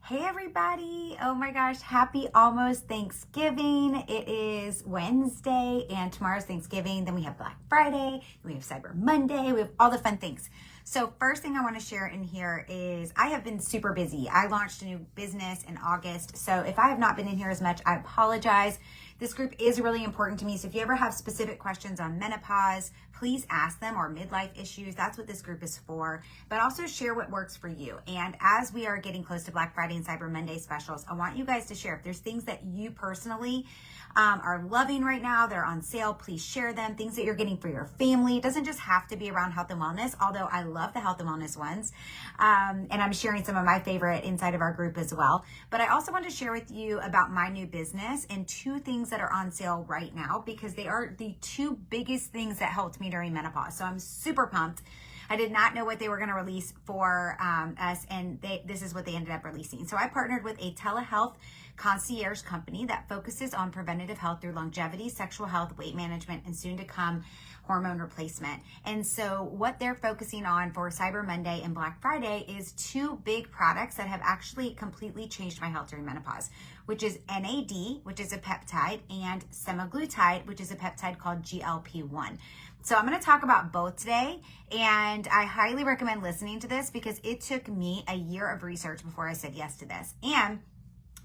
Hey everybody, oh my gosh, happy almost Thanksgiving. It is Wednesday and tomorrow's Thanksgiving. Then we have Black Friday, we have Cyber Monday, we have all the fun things. So first thing I want to share in here is I have been super busy. I launched a new business in August. So if I have not been in here as much, I apologize. This group is really important to me. So if you ever have specific questions on menopause, please ask them, or midlife issues. That's what this group is for. But also share what works for you. And as we are getting close to Black Friday and Cyber Monday specials, I want you guys to share. If there's things that you personally are loving right now, that are on sale, please share them. Things that you're getting for your family. It doesn't just have to be around health and wellness, although I love the health and wellness ones. And I'm sharing some of my favorite inside of our group as well. But I also want to share with you about my new business and two things that are on sale right now, because they are the two biggest things that helped me during menopause. So I'm super pumped. I did not know what they were going to release for us, and this is what they ended up releasing. So I partnered with a telehealth concierge company that focuses on preventative health through longevity, sexual health, weight management, and soon to come hormone replacement. And so what they're focusing on for Cyber Monday and Black Friday is two big products that have actually completely changed my health during menopause, which is NAD, which is a peptide, and semaglutide, which is a peptide called GLP1. So I'm going to talk about both today, and I highly recommend listening to this because it took me a year of research before I said yes to this. And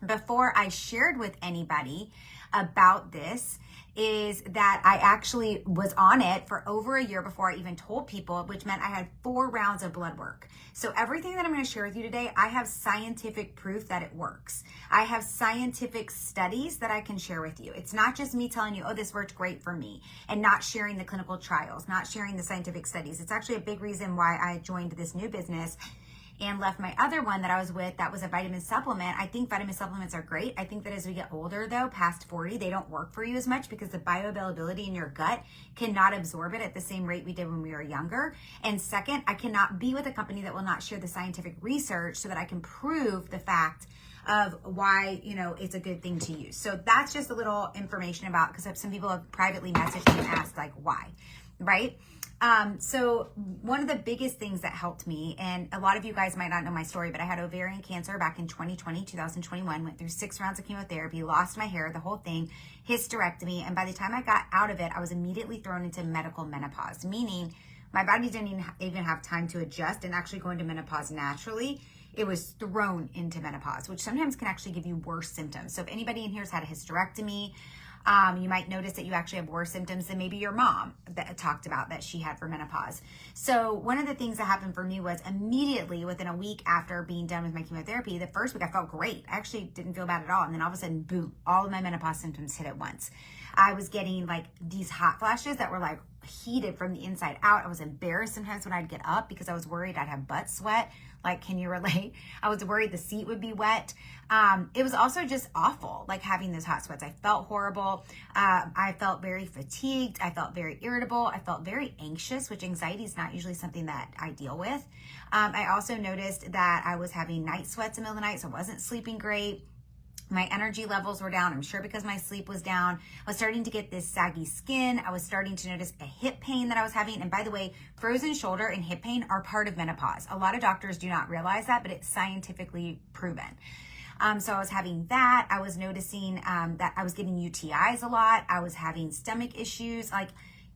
before I shared with anybody about this, is that I actually was on it for over a year before I even told people, which meant I had 4 rounds of blood work. So everything that I'm going to share with you today, I have scientific proof that it works. I have scientific studies that I can share with you. It's not just me telling you, oh, this worked great for me, and not sharing the clinical trials, not sharing the scientific studies. It's actually a big reason why I joined this new business and left my other one that I was with that was a vitamin supplement. I think vitamin supplements are great. I think that as we get older though, past 40, they don't work for you as much because the bioavailability in your gut cannot absorb it at the same rate we did when we were younger. And second, I cannot be with a company that will not share the scientific research so that I can prove the fact of why, it's a good thing to use. So that's just a little information about, because some people have privately messaged me and asked like why, right? So one of the biggest things that helped me, and a lot of you guys might not know my story, but I had ovarian cancer back in 2021, went through 6 rounds of chemotherapy, lost my hair, the whole thing, hysterectomy. And by the time I got out of it, I was immediately thrown into medical menopause, meaning my body didn't even have time to adjust and actually go into menopause naturally. It was thrown into menopause, which sometimes can actually give you worse symptoms. So if anybody in here has had a hysterectomy, you might notice that you actually have worse symptoms than maybe your mom that talked about that she had for menopause. So one of the things that happened for me was immediately within a week after being done with my chemotherapy, the first week I felt great. I actually didn't feel bad at all. And then all of a sudden, boom, all of my menopause symptoms hit at once. I was getting like these hot flashes that were like heated from the inside out. I was embarrassed sometimes when I'd get up because I was worried I'd have butt sweat. Like, can you relate? I was worried the seat would be wet. It was also just awful, like having those hot sweats. I felt horrible. I felt very fatigued. I felt very irritable. I felt very anxious, which anxiety is not usually something that I deal with. I also noticed that I was having night sweats in the middle of the night, so I wasn't sleeping great. My energy levels were down, I'm sure because my sleep was down. I was starting to get this saggy skin. I was starting to notice a hip pain that I was having. And by the way, frozen shoulder and hip pain are part of menopause. A lot of doctors do not realize that, but it's scientifically proven. So I was having that. I was noticing that I was getting UTIs a lot. I was having stomach issues, like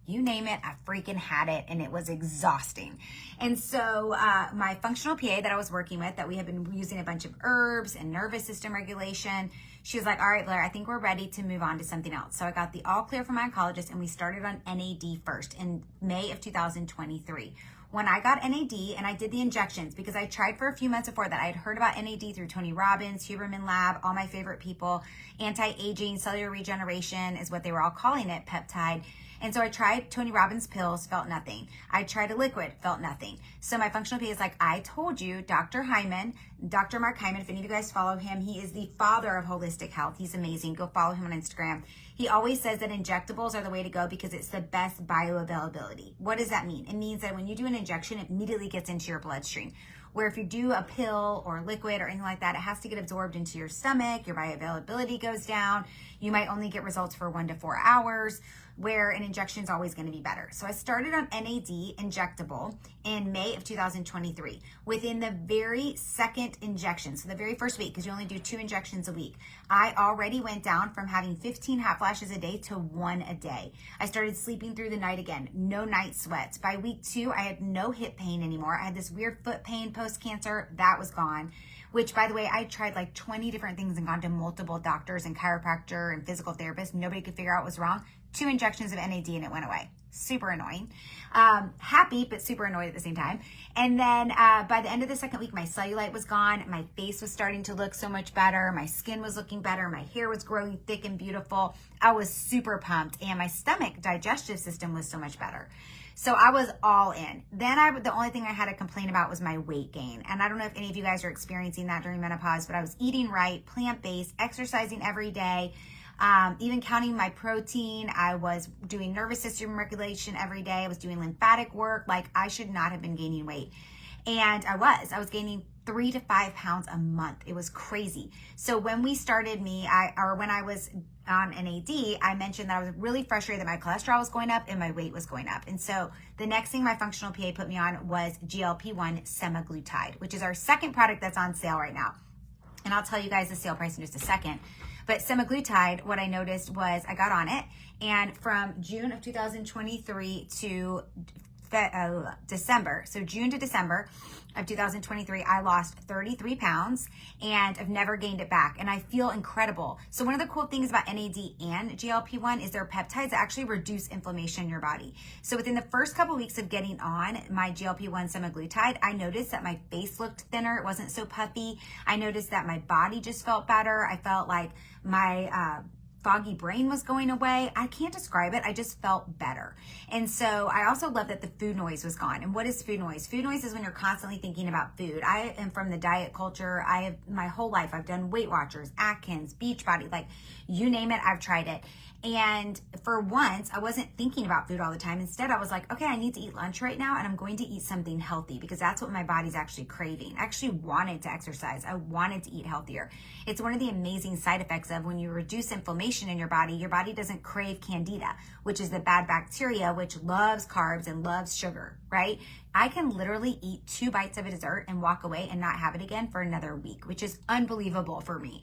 you name it, I freaking had it, and it was exhausting. And so my functional PA that I was working with, that we had been using a bunch of herbs and nervous system regulation, she was like, all right, Blair, I think we're ready to move on to something else. So I got the all clear from my oncologist, and we started on NAD first in May of 2023. When I got NAD and I did the injections, because I tried for a few months before that, I had heard about NAD through Tony Robbins, Huberman Lab, all my favorite people, anti-aging, cellular regeneration is what they were all calling it, peptide. And so I tried Tony Robbins pills, felt nothing. I tried a liquid, felt nothing. So my functional PA is like, I told you, Dr. Mark Hyman, if any of you guys follow him, he is the father of holistic health. He's amazing. Go follow him on Instagram. He always says that injectables are the way to go because it's the best bioavailability. What does that mean? It means that when you do an injection, it immediately gets into your bloodstream. Where if you do a pill or liquid or anything like that, it has to get absorbed into your stomach. Your bioavailability goes down. You might only get results for 1 to 4 hours. where an injection is always going to be better. So I started on NAD injectable in May of 2023. Within the very second injection, so the very first week, because you only do 2 injections a week, I already went down from having 15 hot flashes a day to 1 a day. I started sleeping through the night again, no night sweats. By week 2, I had no hip pain anymore. I had this weird foot pain post-cancer, that was gone. Which, by the way, I tried like 20 different things and gone to multiple doctors and chiropractor and physical therapists. Nobody could figure out what was wrong. 2 injections of NAD and it went away. Super annoying. Happy, but super annoyed at the same time. And then by the end of the second week, my cellulite was gone. My face was starting to look so much better. My skin was looking better. My hair was growing thick and beautiful. I was super pumped. And my stomach digestive system was so much better. So I was all in. Then the only thing I had to complain about was my weight gain. And I don't know if any of you guys are experiencing that during menopause, but I was eating right, plant-based, exercising every day, even counting my protein. I was doing nervous system regulation every day. I was doing lymphatic work. Like, I should not have been gaining weight. And I was gaining 3 to 5 pounds a month. It was crazy. So when we started when I was on NAD, I mentioned that I was really frustrated that my cholesterol was going up and my weight was going up. And so the next thing my functional PA put me on was GLP1 semaglutide, which is our second product that's on sale right now. And I'll tell you guys the sale price in just a second. But semaglutide, what I noticed was I got on it, and from June of 2023 to December, so June to December of 2023, I lost 33 pounds and I've never gained it back. And I feel incredible. So one of the cool things about NAD and GLP-1 is they're peptides that actually reduce inflammation in your body. So within the first couple weeks of getting on my GLP-1 semaglutide, I noticed that my face looked thinner. It wasn't so puffy. I noticed that my body just felt better. I felt like my foggy brain was going away. I can't describe it. I just felt better. And so I also love that the food noise was gone. And what is food noise? Food noise is when you're constantly thinking about food. I am from the diet culture. I have my whole life. I've done Weight Watchers, Atkins, Beachbody, like you name it, I've tried it. And for once, I wasn't thinking about food all the time. Instead, I was like, okay, I need to eat lunch right now and I'm going to eat something healthy because that's what my body's actually craving. I actually wanted to exercise. I wanted to eat healthier. It's one of the amazing side effects of when you reduce inflammation in your body doesn't crave candida, which is the bad bacteria, which loves carbs and loves sugar, right? I can literally eat 2 bites of a dessert and walk away and not have it again for another week, which is unbelievable for me.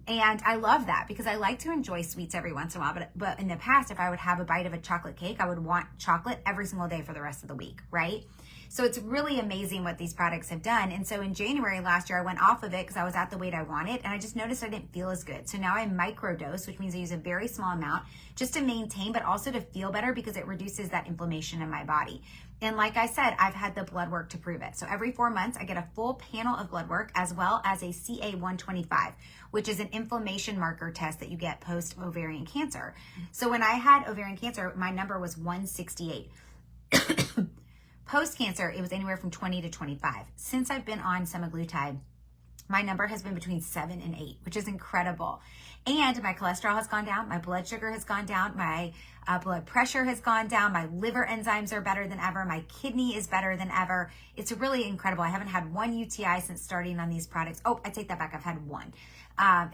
And I love that because I like to enjoy sweets every once in a while. But in the past, if I would have a bite of a chocolate cake, I would want chocolate every single day for the rest of the week, right? So it's really amazing what these products have done. And so in January last year, I went off of it because I was at the weight I wanted. And I just noticed I didn't feel as good. So now I microdose, which means I use a very small amount just to maintain, but also to feel better because it reduces that inflammation in my body. And like I said, I've had the blood work to prove it. So every 4 months, I get a full panel of blood work as well as a CA-125, which is an inflammation marker test that you get post ovarian cancer. So when I had ovarian cancer, my number was 168. Post cancer, it was anywhere from 20 to 25. Since I've been on semaglutide, my number has been between 7 and 8, which is incredible. And my cholesterol has gone down, my blood sugar has gone down, my blood pressure has gone down, my liver enzymes are better than ever, my kidney is better than ever. It's really incredible. I haven't had 1 UTI since starting on these products. Oh, I take that back. I've had 1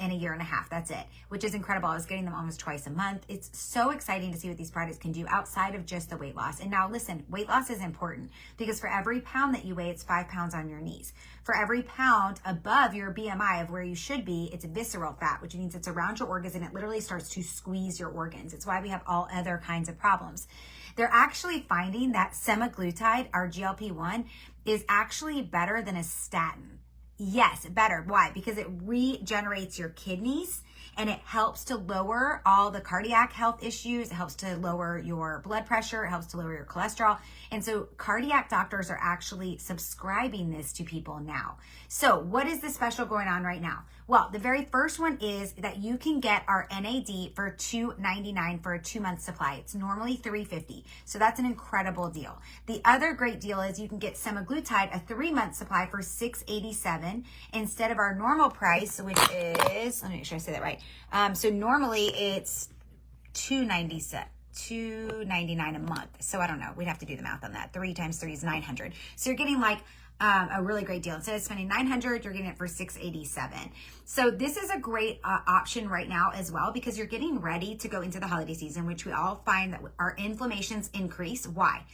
in a year and a half. That's it, which is incredible. I was getting them almost twice a month. It's so exciting to see what these products can do outside of just the weight loss. And now listen, weight loss is important because for every pound that you weigh, it's 5 pounds on your knees. For every pound above your BMI of where you should be, it's visceral fat, which means it's around your organs and it literally starts to squeeze your organs. It's why we have all other kinds of problems. They're actually finding that semaglutide, our GLP-1, is actually better than a statin. Yes, better. Why? Because it regenerates your kidneys and it helps to lower all the cardiac health issues. It helps to lower your blood pressure. It helps to lower your cholesterol. And so cardiac doctors are actually subscribing this to people now. So what is the special going on right now? Well, the very first one is that you can get our NAD for $2.99 for a 2-month supply. It's normally $3.50. So that's an incredible deal. The other great deal is you can get semaglutide, a 3-month supply for $6.87 instead of our normal price, which is, let me make sure I say that right. So normally it's $2.99 a month. So I don't know. We'd have to do the math on that. 3 times 3 is 900. So you're getting like a really great deal. Instead of spending $900, you're getting it for $687. So this is a great option right now as well, because you're getting ready to go into the holiday season, which we all find that our inflammations increase. Why?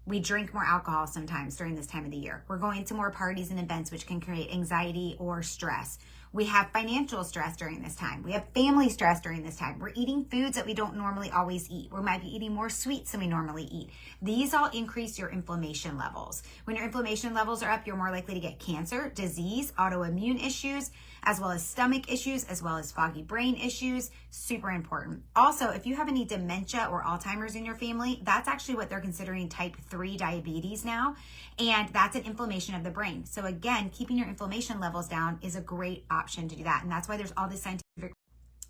We drink more alcohol sometimes during this time of the year. We're going to more parties and events, which can create anxiety or stress. We have financial stress during this time. We have family stress during this time. We're eating foods that we don't normally always eat. We might be eating more sweets than we normally eat. These all increase your inflammation levels. When your inflammation levels are up, you're more likely to get cancer, disease, autoimmune issues, as well as stomach issues, as well as foggy brain issues. Super important. Also, if you have any dementia or Alzheimer's in your family, that's actually what they're considering type 3 diabetes now. And that's an inflammation of the brain. So again, keeping your inflammation levels down is a great option to do that. And that's why there's all this scientific.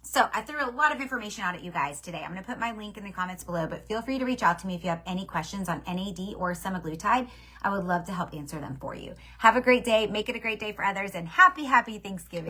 So I threw a lot of information out at you guys today. I'm going to put my link in the comments below, but feel free to reach out to me if you have any questions on NAD or semaglutide. I would love to help answer them for you. Have a great day. Make it a great day for others, and happy Thanksgiving.